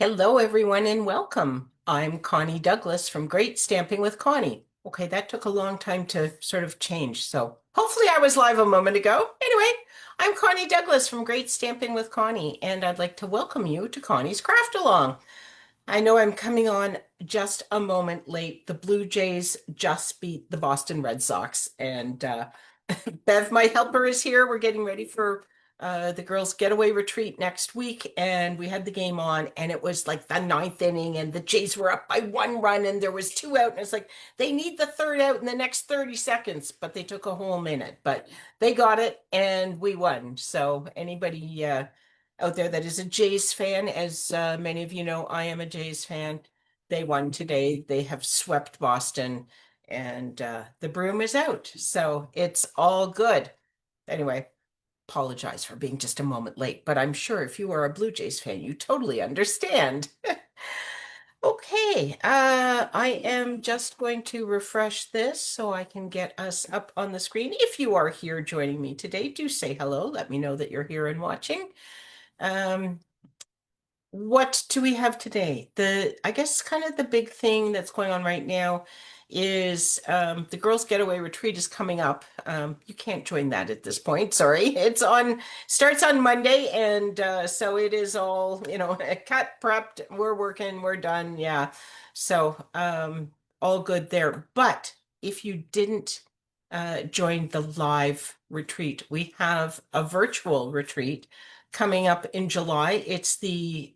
Hello, everyone, and welcome. I'm Connie Douglas from Great Stamping with Connie. Okay, that took a long time to sort of change, so hopefully I was live a moment ago. Anyway, I'm Connie Douglas from Great Stamping with Connie, and I'd like to welcome you to Connie's Craft Along. I know I'm coming on just a moment late. The Blue Jays just beat the Boston Red Sox, and Bev, my helper, is here. We're getting ready for the girls' getaway retreat next week, and we had the game on, and it was like the ninth inning, and the Jays were up by 1 run, and there was two out, and it's like they need the third out in the next 30 seconds, but they took a whole minute, but they got it, and we won. So anybody out there that is a Jays fan, as many of you know, I am a Jays fan. They won today. They have swept Boston and the broom is out. So it's all good. Anyway, apologize for being just a moment late, but I'm sure if you are a Blue Jays fan, you totally understand. Okay, I am just going to refresh this so I can get us up on the screen. If you are here joining me today, do say hello. Let me know that you're here and watching. Um, what do we have today? I guess kind of the big thing that's going on right now is the girls' getaway retreat is coming up. You can't join that at this point. Sorry. Starts on Monday, and so it is all, cut prepped. We're working, we're done. Yeah. So all good there. But if you didn't join the live retreat, we have a virtual retreat coming up in July. It's the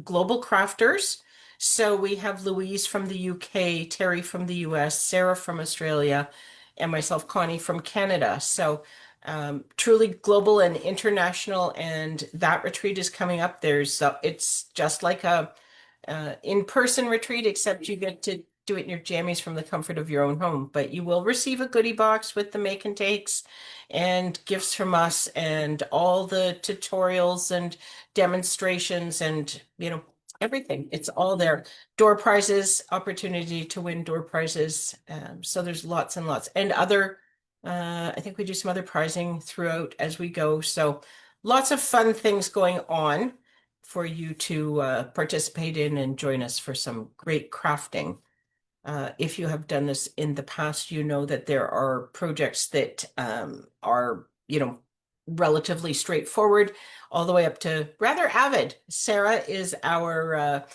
Global Crafters. So we have Louise from the UK, Terry from the US, Sarah from Australia, and myself, Connie from Canada. So truly global and international. And that retreat is coming up. It's just like a in-person retreat, except you get to do it in your jammies from the comfort of your own home. But you will receive a goodie box with the make and takes and gifts from us and all the tutorials and demonstrations and, everything. It's all there. Door prizes, opportunity to win door prizes. So there's lots and lots. And I think we do some other prizing throughout as we go. So lots of fun things going on for you to participate in and join us for some great crafting. If you have done this in the past, you know that there are projects that are, relatively straightforward, all the way up to rather avid. Sarah is our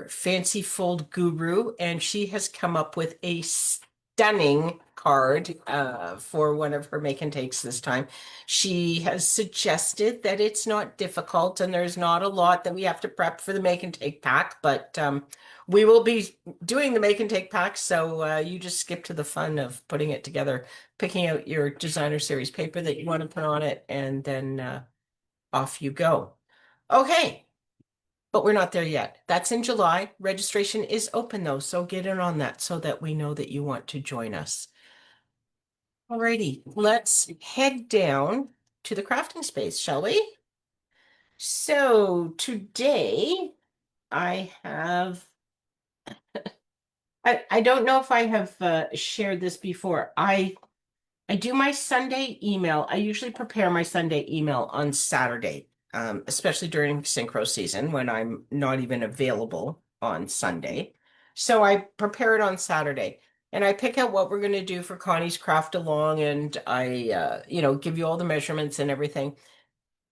fancy fold guru, and she has come up with a stunning card for one of her make and takes this time. She has suggested that it's not difficult and there's not a lot that we have to prep for the make and take pack, but we will be doing the make and take pack. So you just skip to the fun of putting it together, picking out your designer series paper that you want to put on it, and then off you go. Okay. But we're not there yet. That's in July. Registration is open though, so get in on that so that we know that you want to join us. Alrighty, let's head down to the crafting space, shall we? So today I have, I don't know if I have shared this before. I do my Sunday email. I usually prepare my Sunday email on Saturday, especially during synchro season when I'm not even available on Sunday. So I prepare it on Saturday and I pick out what we're going to do for Connie's craft along and I, give you all the measurements and everything.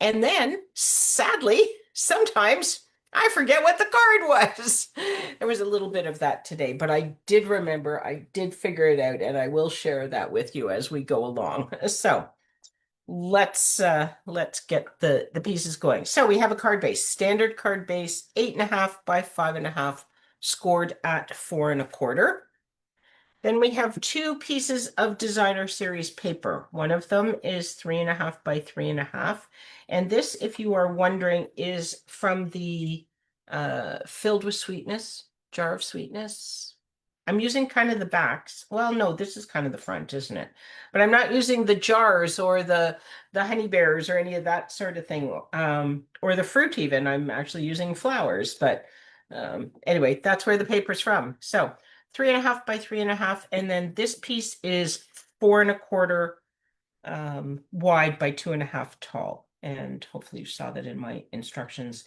And then, sadly, sometimes I forget what the card was. There was a little bit of that today, but I did remember, I did figure it out, and I will share that with you as we go along. So let's get the pieces going. So we have a card base, standard card base, 8.5 by 5.5, scored at 4.25. Then we have two pieces of designer series paper. One of them is 3.5 by 3.5. And this, if you are wondering, is from the Filled with Sweetness, Jar of Sweetness. I'm using kind of the backs. Well, no, this is kind of the front, isn't it? But I'm not using the jars or the honey bears or any of that sort of thing. Or the fruit even. I'm actually using flowers. But anyway, that's where the paper's from. So 3.5 by 3.5, and then this piece is 4.25 wide by 2.5 tall. And hopefully you saw that in my instructions.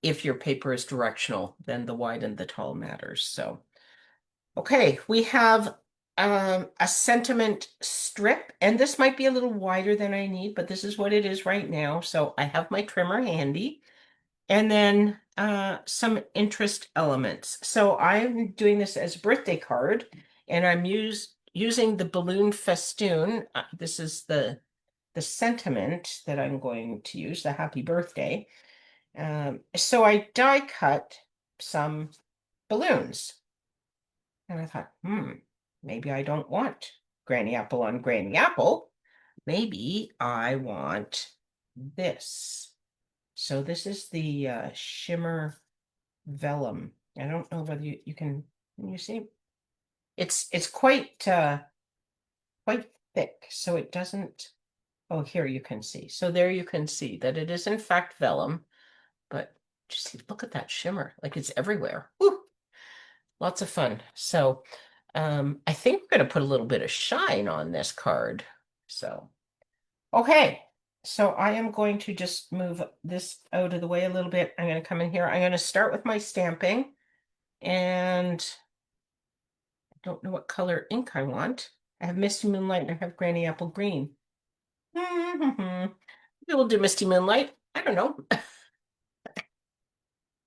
if your paper is directional, then the wide and the tall matters. So, okay, we have a sentiment strip, and this might be a little wider than I need, but this is what it is right now. So I have my trimmer handy, and then some interest elements. So I'm doing this as a birthday card, and I'm using the balloon festoon. This is the sentiment that I'm going to use, the happy birthday. So I die cut some balloons. And I thought, maybe I don't want Granny Apple on Granny Apple. Maybe I want this. So this is the shimmer vellum. I don't know whether you can you see? It's quite thick, so it doesn't. Oh, here you can see. So there you can see that it is in fact vellum, but just look at that shimmer, like it's everywhere. Woo! Lots of fun. So I think we're going to put a little bit of shine on this card. So, okay. So I am going to just move this out of the way a little bit. I'm going to come in here. I'm going to start with my stamping, and I don't know what color ink I want. I have Misty Moonlight and I have Granny Apple Green. We will do Misty Moonlight. I don't know.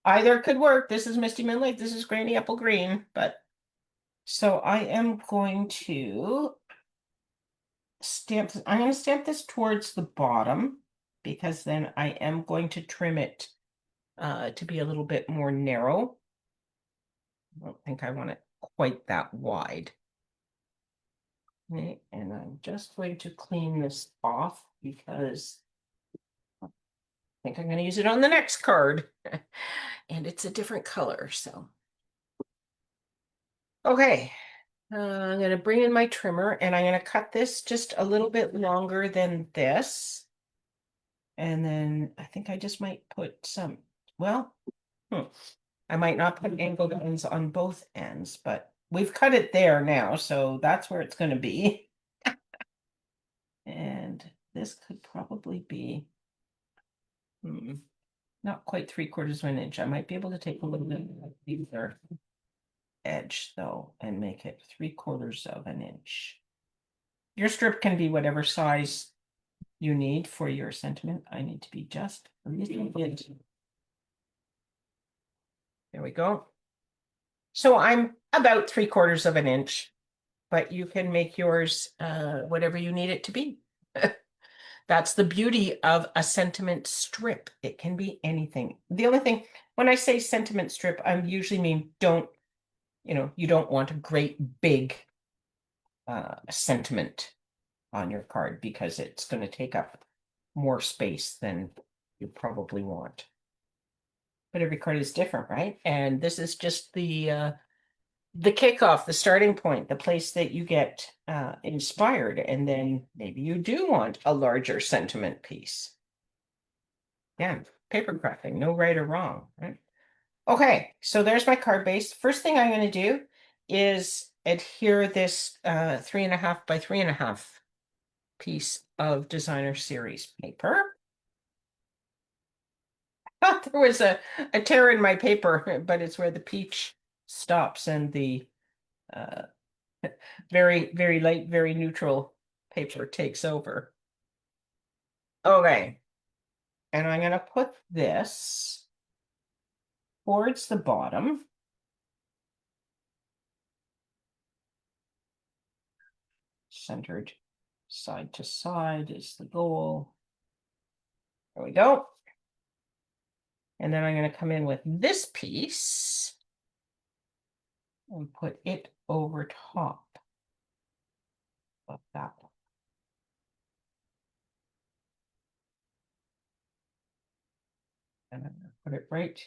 Either could work. This is Misty Moonlight. This is Granny Apple Green. But so I am going to I'm going to stamp this towards the bottom because then I am going to trim it to be a little bit more narrow. I don't think I want it quite that wide. Okay, and I'm just going to clean this off because I think I'm going to use it on the next card. And it's a different color, so. Okay, I'm going to bring in my trimmer and I'm going to cut this just a little bit longer than this. And then I think I just might put some, well, I might not put angled ends on both ends, but we've cut it there now, so that's where it's going to be. And this could probably be not quite 3/4 of an inch. I might be able to take a little bit of either edge though and make it 3/4 of an inch. Your strip can be whatever size you need for your sentiment. I need to be just a little bit. There we go. So I'm about 3/4 of an inch, but you can make yours whatever you need it to be. That's the beauty of a sentiment strip. It can be anything. The only thing, when I say sentiment strip, I usually mean you don't want a great big sentiment on your card because it's going to take up more space than you probably want. But every card is different, right? And this is just the kickoff, the starting point, the place that you get inspired, and then maybe you do want a larger sentiment piece. Yeah, paper crafting, no right or wrong, right? Okay, so there's my card base. First thing I'm going to do is adhere this 3.5 by 3.5 piece of designer series paper. There was a tear in my paper, but it's where the peach stops and the very, very light, very neutral paper takes over. Okay. And I'm going to put this towards the bottom. Centered side to side is the goal. There we go. And then I'm going to come in with this piece and put it over top of that one. And I'm going to put it right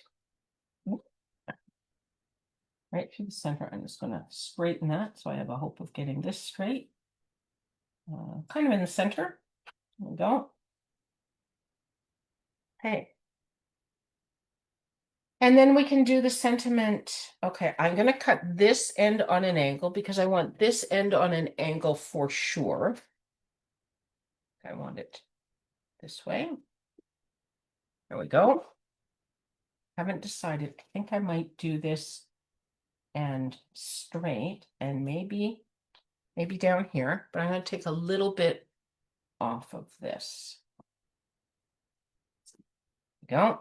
through the center. I'm just going to straighten that so I have a hope of getting this straight. Kind of in the center. There we go. Okay. And then we can do the sentiment. Okay, I'm going to cut this end on an angle because I want this end on an angle for sure. I want it this way. There we go. Haven't decided. I think I might do this and straight and maybe down here, but I'm going to take a little bit off of this. There we go.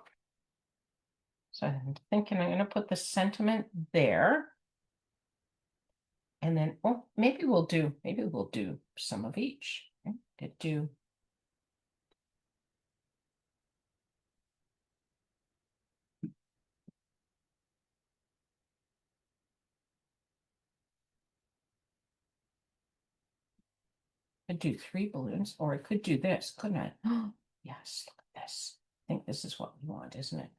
So I'm thinking I'm going to put the sentiment there. And then, oh, maybe we'll do some of each. Could do could do 3 balloons, or I could do this, couldn't I? Yes, look at this. I think this is what we want, isn't it?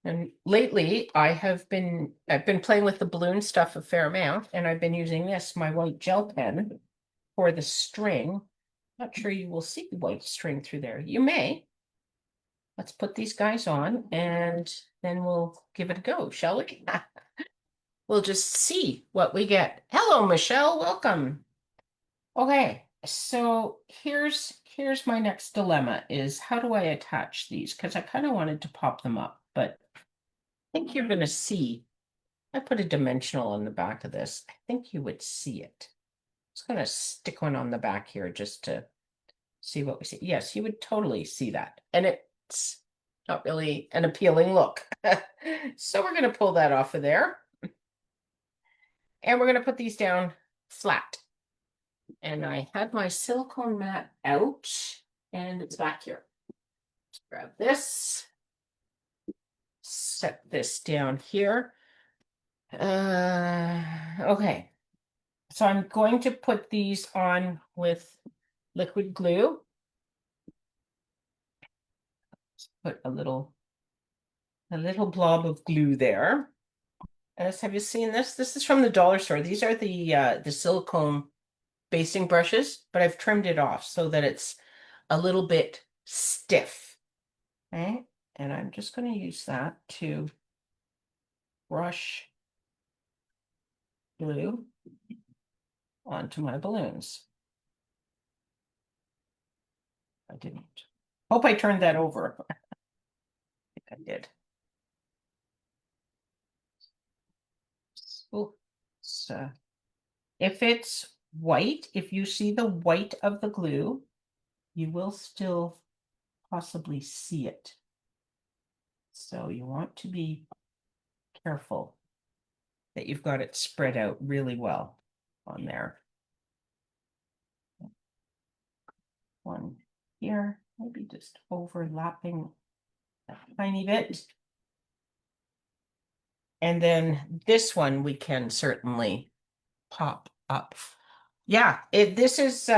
And lately I've been playing with the balloon stuff a fair amount, and I've been using this, my white gel pen, for the string. Not sure you will see the white string through there. You may. Let's put these guys on and then we'll give it a go, shall we? We'll just see what we get. Hello, Michelle, welcome. Okay, so here's my next dilemma is how do I attach these? Because I kind of wanted to pop them up, but I think you're going to see. I put a dimensional on the back of this. I think you would see it. I'm just going to stick one on the back here just to see what we see. Yes, you would totally see that. And it's not really an appealing look. So we're going to pull that off of there. And we're going to put these down flat. And I had my silicone mat out and it's back here. Let's grab this. Set this down here. Okay. So I'm going to put these on with liquid glue. Put a little blob of glue there. Have you seen this? This is from the dollar store. These are the silicone basting brushes, but I've trimmed it off so that it's a little bit stiff. Okay, and I'm just going to use that to brush glue onto my balloons. I didn't. Hope I turned that over. I think I did. Oh, so if it's white, if you see the white of the glue, you will still possibly see it. So you want to be careful that you've got it spread out really well on there. One here, maybe just overlapping a tiny bit. And then this one we can certainly pop up. Yeah, this is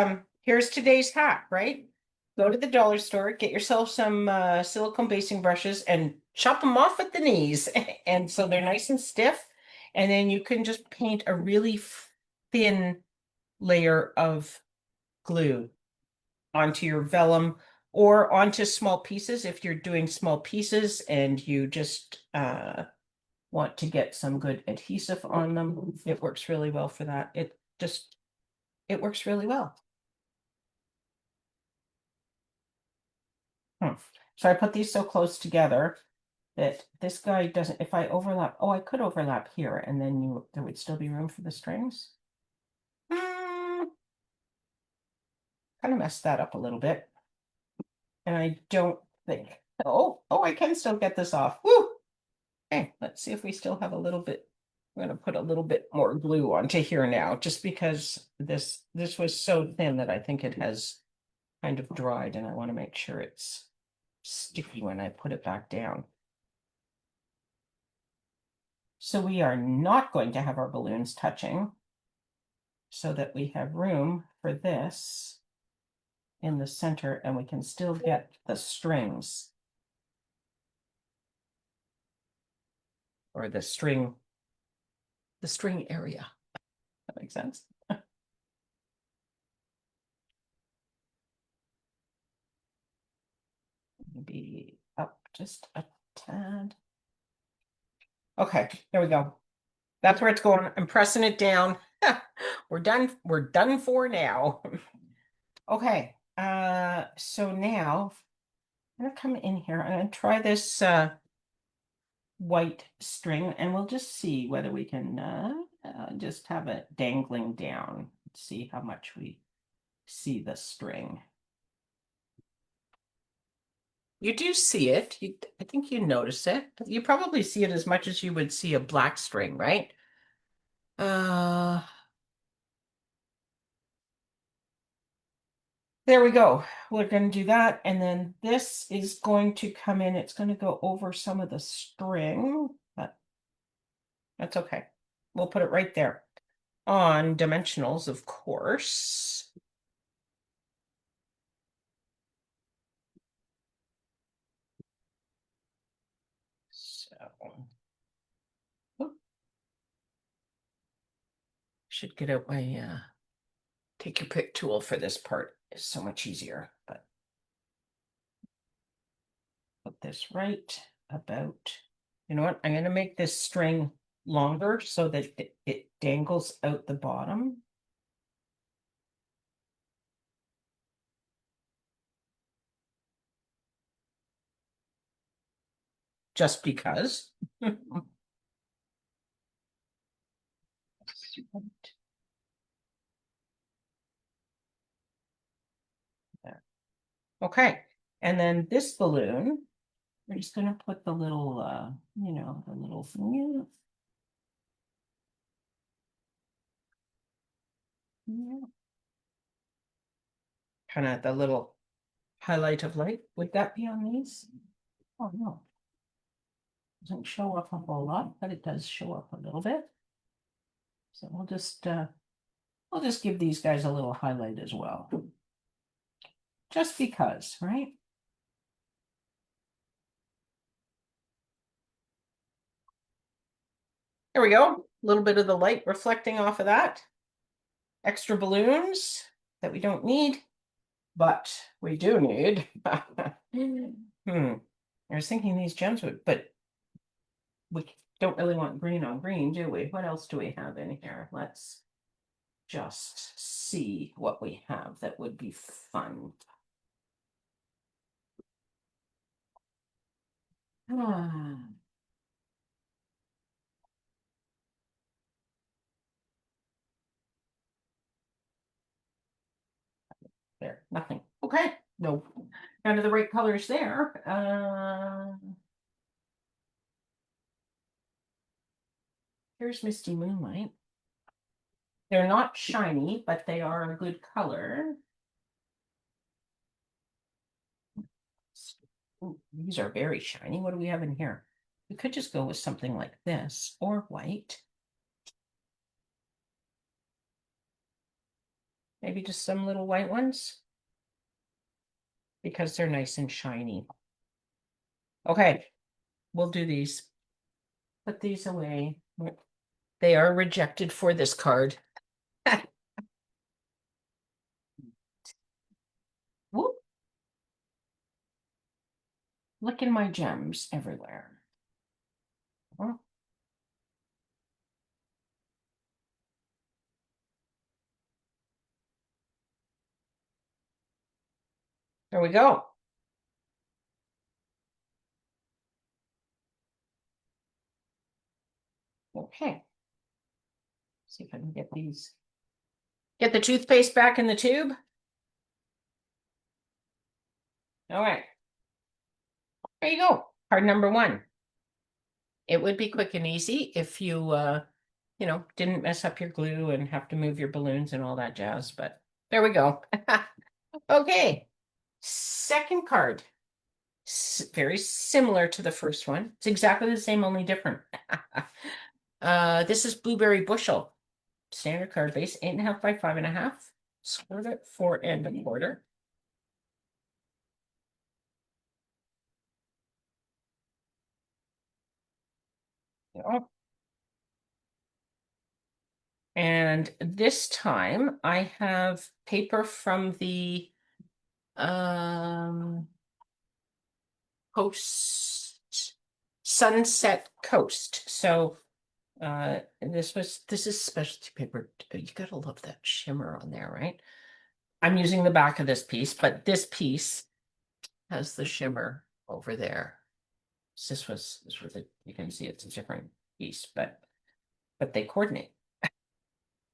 here's today's hack, right? Go to the dollar store, get yourself some silicone basting brushes and chop them off at the knees. And so they're nice and stiff. And then you can just paint a really thin layer of glue onto your vellum or onto small pieces if you're doing small pieces and you just want to get some good adhesive on them. It works really well for that. It works really well. So I put these so close together that this guy doesn't, if I overlap, oh, I could overlap here and then there would still be room for the strings. Kind of messed that up a little bit. And I don't think, oh, I can still get this off. Woo! Okay, let's see if we still have a little bit. I'm going to put a little bit more glue onto here now, just because this was so thin that I think it has kind of dried and I want to make sure it's sticky when I put it back down. So we are not going to have our balloons touching so that we have room for this in the center and we can still get the strings or the string area. That makes sense. Maybe up just a tad. Okay, there we go. That's where it's going. I'm pressing it down. We're done for now. Okay. So now I'm gonna come in here. I'm gonna try this white string, and we'll just see whether we can just have it dangling down. See how much we see the string. You do see it. I think you notice it. You probably see it as much as you would see a black string, right? Uh, there we go. We're going to do that. And then this is going to come in. It's going to go over some of the string, but that's okay. We'll put it right there on dimensionals, of course. So, should get out my take your pick tool for this part. It's so much easier, but put this right about, you know what? I'm going to make this string longer so that it dangles out the bottom. Just because. Okay, and then this balloon, we're just going to put the little, you know, the little thing. Yeah. Kind of the little highlight of light. Would that be on these? Oh, no. Doesn't show up a whole lot, but it does show up a little bit. So we'll just give these guys a little highlight as well. Just because, right? There we go. A little bit of the light reflecting off of that. Extra balloons that we don't need, but we do need. I was thinking these gems would, but we don't really want green on green, do we? What else do we have in here? Let's just see what we have that would be fun. Ah. There, nothing. Okay, no, none of the right colors there. Here's Misty Moonlight. They're not shiny, but they are a good color. Ooh, these are very shiny. What do we have in here? We could just go with something like this or white. Maybe just some little white ones because they're nice and shiny. Okay, we'll do these. Put these away. They are rejected for this card. Whoop. Look in my gems everywhere. Oh. There we go. Okay. See if I can get these. Get the toothpaste back in the tube. All right. There you go. Card number 1. It would be quick and easy if you, you know, didn't mess up your glue and have to move your balloons and all that jazz, but there we go. Okay. Second card. Very similar to the first one. It's exactly the same, only different. This is Blueberry Bushel. Standard card base, 8.5 by 5.5. Squared at 4 1/4. Yeah. And this time I have paper from the Coast Sunset Coast. So this is specialty paper. You gotta love that shimmer on there, right? I'm using the back of this piece, but this piece has the shimmer over there. So this was you can see it's a different piece, but they coordinate.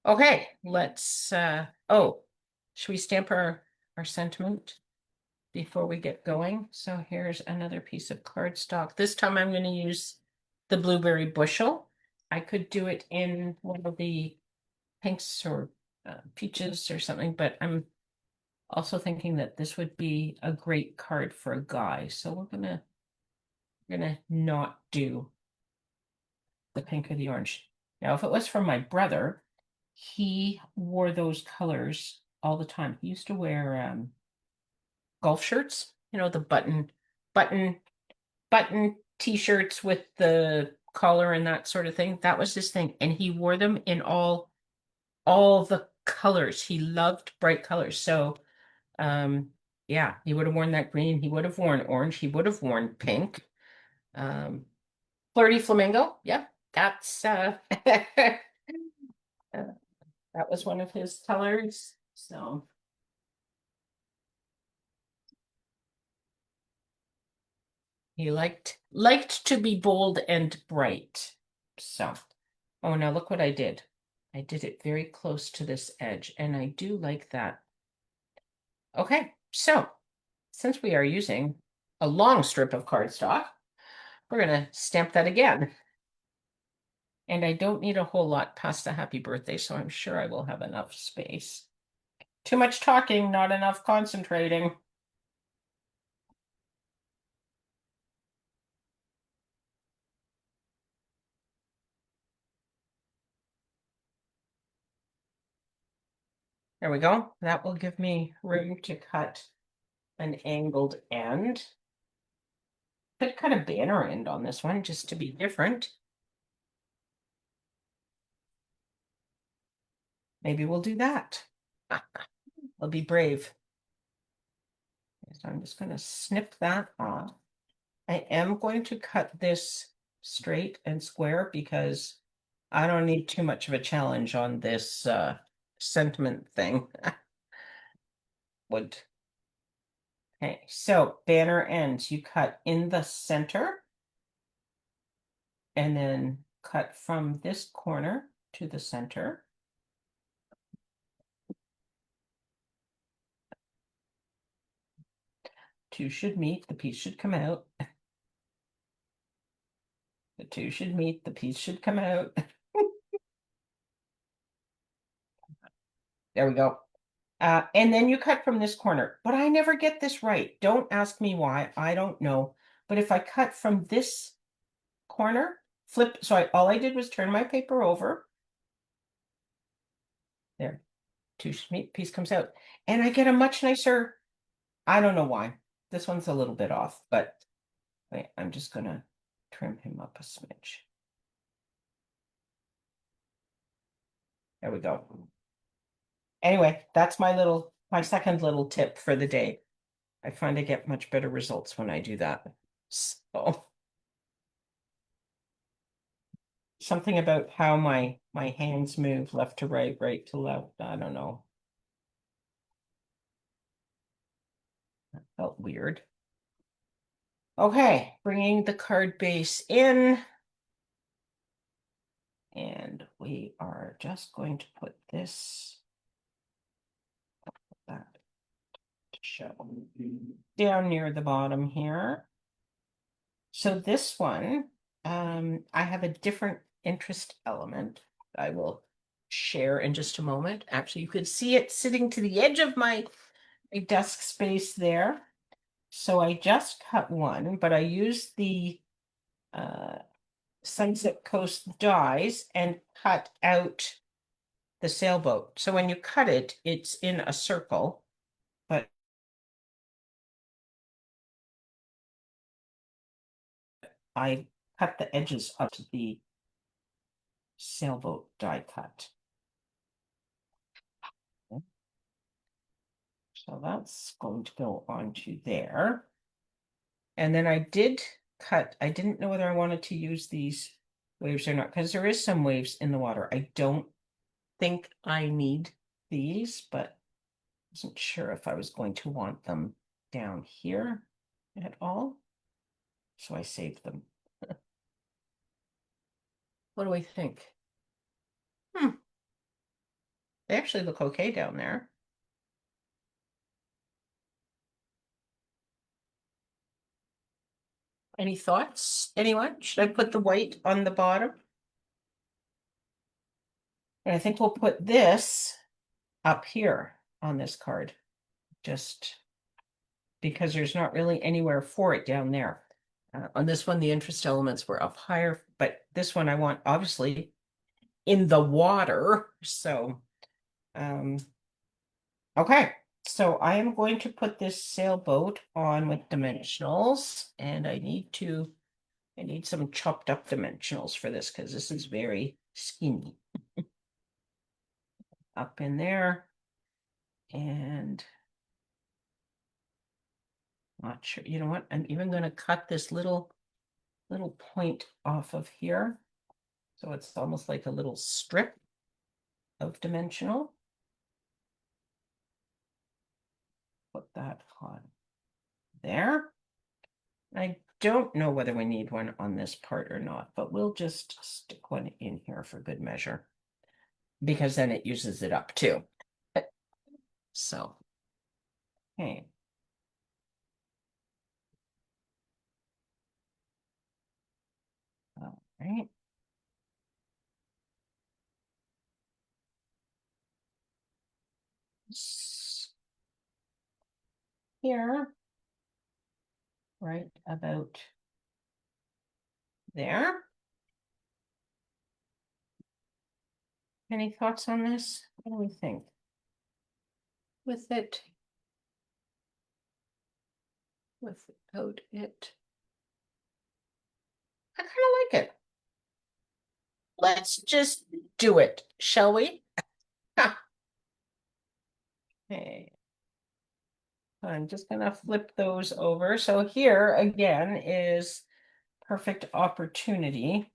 Okay, let's oh, should we stamp our sentiment before we get going? So here's another piece of cardstock. This time I'm going to use the blueberry bushel. I could do it in one of the pinks or peaches or something, but I'm also thinking that this would be a great card for a guy. So we're gonna not do the pink or the orange. Now, if it was from my brother, he wore those colors all the time. He used to wear golf shirts, you know, the button button t-shirts with the collar and that sort of thing. That was his thing, and he wore them in all the colors. He loved bright colors. So, yeah, he would have worn that green. He would have worn orange. He would have worn pink. Um, Flirty Flamingo. Yep, that's that was one of his colors. So he liked to be bold and bright. So, oh, now look what I did. I did it very close to this edge, and I do like that. Okay, so since we are using a long strip of cardstock, we're gonna stamp that again. And I don't need a whole lot past a happy birthday, so I'm sure I will have enough space. Too much talking, not enough concentrating. There we go. That will give me room to cut an angled end. Could cut a banner end on this one just to be different. Maybe we'll do that. I'll be brave. So I'm just going to snip that off. I am going to cut this straight and square because I don't need too much of a challenge on this sentiment thing. Would. Okay, so banner ends, you cut in the center and then cut from this corner to the center. Two should meet, the piece should come out. The two should meet, the piece should come out. There we go. And then you cut from this corner, but I never get this right. Don't ask me why, I don't know. But if I cut from this corner, flip, so all I did was turn my paper over. There, two should meet, piece comes out. And I get a much nicer, I don't know why. This one's a little bit off, but wait, I'm just gonna trim him up a smidge. There we go. Anyway, that's my second little tip for the day. I find I get much better results when I do that. So something about how my hands move left to right, right to left. I don't know. That felt weird. Okay, bringing the card base in. And we are just going to put this that show down near the bottom here. So this one, I have a different interest element I will share in just a moment. Actually, you could see it sitting to the edge of my desk space there. So I just cut one, but I used the Sunset Coast dies and cut out the sailboat. So when you cut it, it's in a circle, but I cut the edges of the sailboat die cut. So that's going to go onto there. And then I did cut, I didn't know whether I wanted to use these waves or not, because there is some waves in the water. I don't think I need these, but Wasn't sure if I was going to want them down here at all, so I saved them. What do we think? They actually look okay down there. Any thoughts, anyone? Should I put the white on the bottom? And I think we'll put this up here on this card, just because there's not really anywhere for it down there. On this one, the interest elements were up higher, but this one I want obviously in the water. So, okay. So I am going to put this sailboat on with dimensionals, and I need some chopped up dimensionals for this because this is very skinny. Up in there, and not sure, you know what, I'm even going to cut this little point off of here, so it's almost like a little strip of dimensional. Put that on there. I don't know whether we need one on this part or not, but we'll just stick one in here for good measure, because then it uses it up too. So, okay. All right. Here, right about there. Any thoughts on this? What do we think? With it, without it. I kind of like it. Let's just do it, shall we? Okay. I'm just gonna flip those over. So here again is perfect opportunity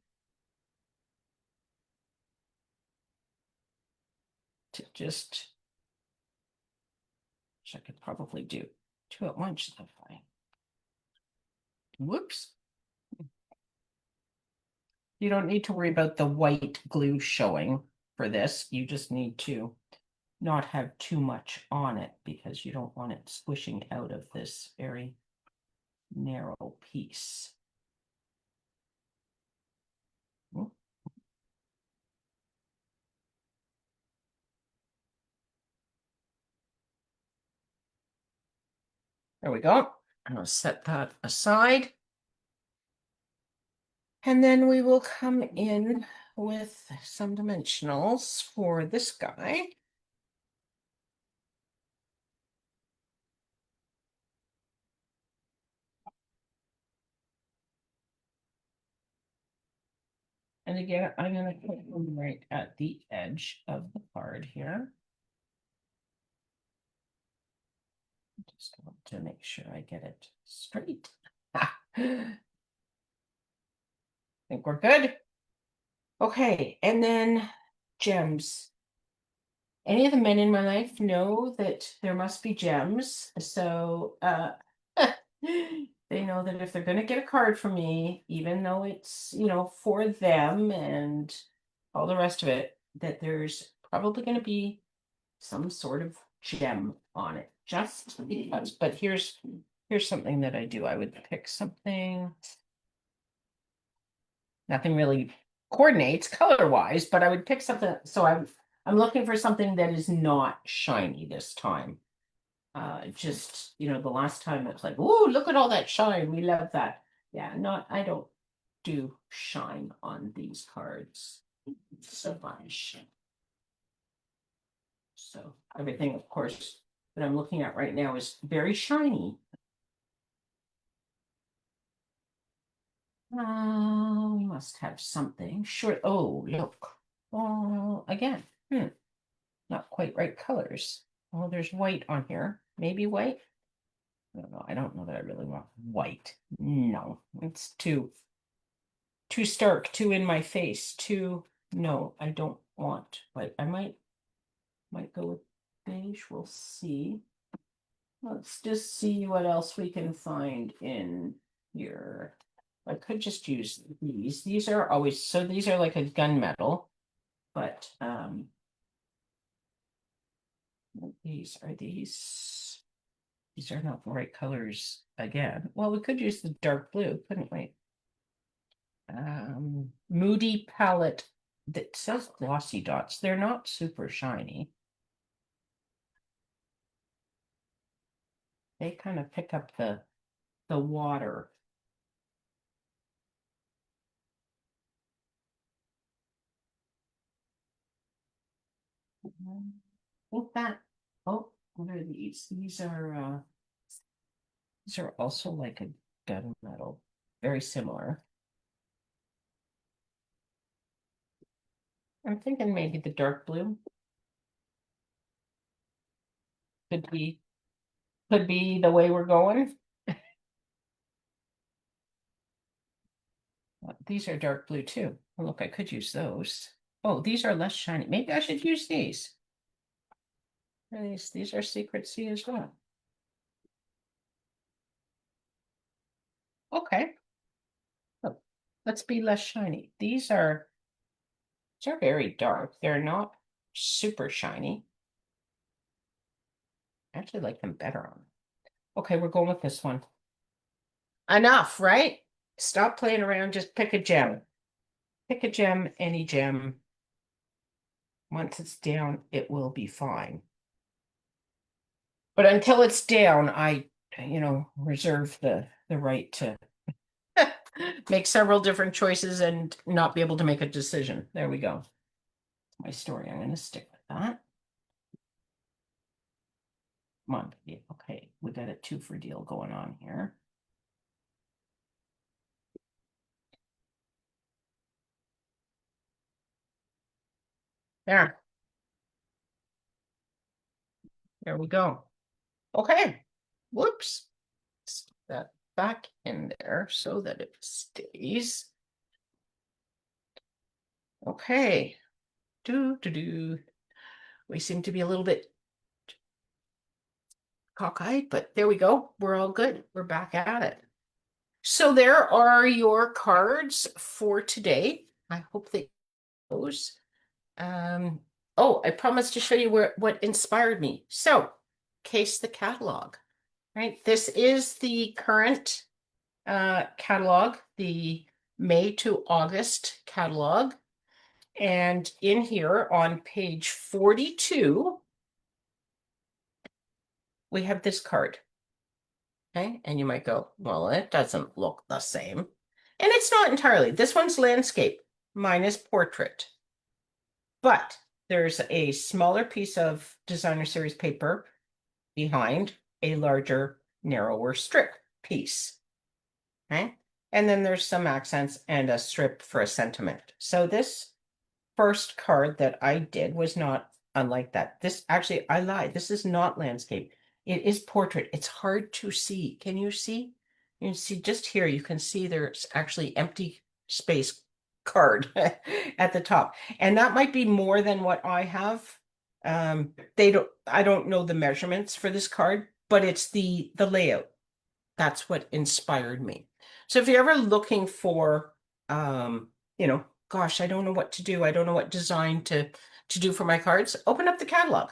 to just, which I could probably do two at once. Whoops. You don't need to worry about the white glue showing for this. You just need to not have too much on it because you don't want it squishing out of this very narrow piece. There we go. I'm going to set that aside. And then we will come in with some dimensionals for this guy. And again, I'm going to put them right at the edge of the card here. Just want to make sure I get it straight. I think we're good. Okay, and then gems. Any of the men in my life know that there must be gems. So they know that if they're going to get a card from me, even though it's, for them and all the rest of it, that there's probably going to be some sort of gem on it. Just because. But here's something that I do. I would pick something. Nothing really coordinates color-wise, but I would pick something. So I'm looking for something that is not shiny this time. Just, the last time it's like, oh, look at all that shine. We love that. Yeah, I don't do shine on these cards so much. So everything, of course, that I'm looking at right now is very shiny. We must have something. Sure. Oh, look. Oh, again. Not quite right colors. Oh, there's white on here. Maybe white. I don't know. I don't know that I really want white. No, it's too stark, too in my face, too. No, I don't want white. I might go with beige, we'll see. Let's just see what else we can find in here. I could just use these. These are always, so these are like a gunmetal, but these are not the right colors again. Well, we could use the dark blue, couldn't we? Moody palette that says glossy dots. They're not super shiny. They kind of pick up the water. I think that, oh, what are these? These are also like a gunmetal, very similar. I'm thinking maybe the dark blue could be the way we're going. These are dark blue too. Oh, look, I could use those. Oh, these are less shiny. Maybe I should use these. These are Secret Sea as well. Okay. Oh, let's be less shiny. These are very dark. They're not super shiny. I actually like them better on. Okay, we're going with this one. Enough, right? Stop playing around. Just pick a gem. Pick a gem, any gem. Once it's down, it will be fine. But until it's down, I, reserve the right to make several different choices and not be able to make a decision. There we go. My story. I'm going to stick with that. Come on. Okay, we got a 2 for deal going on here. There. There we go. Okay. Whoops. Stick that back in there so that it stays. Okay. We seem to be a little bit cockeyed, but there we go. We're all good. We're back at it. So there are your cards for today. I hope that those. Oh, I promised to show you what inspired me. So, case the catalog, right? This is the current catalog, the May to August catalog. And in here on page 42, we have this card. Okay, and you might go, well, it doesn't look the same. And it's not entirely. This one's landscape, mine is portrait. But there's a smaller piece of designer series paper behind a larger, narrower strip piece. Okay, and then there's some accents and a strip for a sentiment. So this first card that I did was not unlike that. This actually, I lied. This is not landscape. It is portrait. It's hard to see. Can you see? You can see just here, you can see there's actually empty space card at the top. And that might be more than what I have. I don't know the measurements for this card, but it's the layout. That's what inspired me. So if you're ever looking for gosh, I don't know what to do. I don't know what design to do for my cards. Open up the catalog.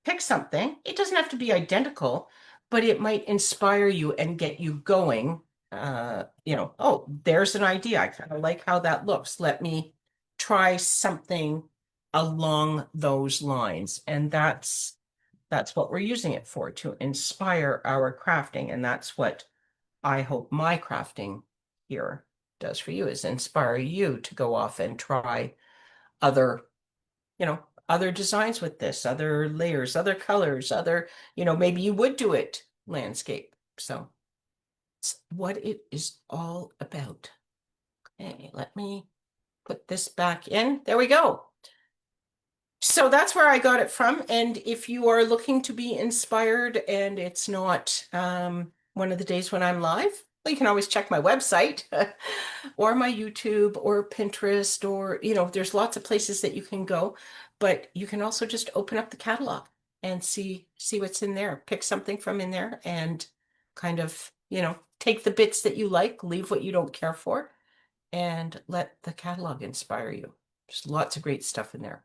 Pick something. It doesn't have to be identical, but it might inspire you and get you going. Oh, there's an idea. I kind of like how that looks. Let me try something along those lines. And that's what we're using it for, to inspire our crafting. And that's what I hope my crafting here does for you, is inspire you to go off and try other, other designs with this, other layers, other colors, other, maybe you would do it landscape. So it's what it is all about. Okay, let me put this back in. There we go. So that's where I got it from. And if you are looking to be inspired and it's not one of the days when I'm live, well, you can always check my website or my YouTube or Pinterest, or, there's lots of places that you can go, but you can also just open up the catalog and see what's in there. Pick something from in there and kind of, take the bits that you like, leave what you don't care for, and let the catalog inspire you. There's lots of great stuff in there.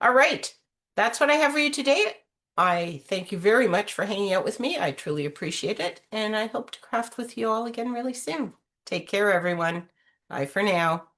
All right, that's what I have for you today. I thank you very much for hanging out with me. I truly appreciate it, and I hope to craft with you all again really soon. Take care, everyone. Bye for now.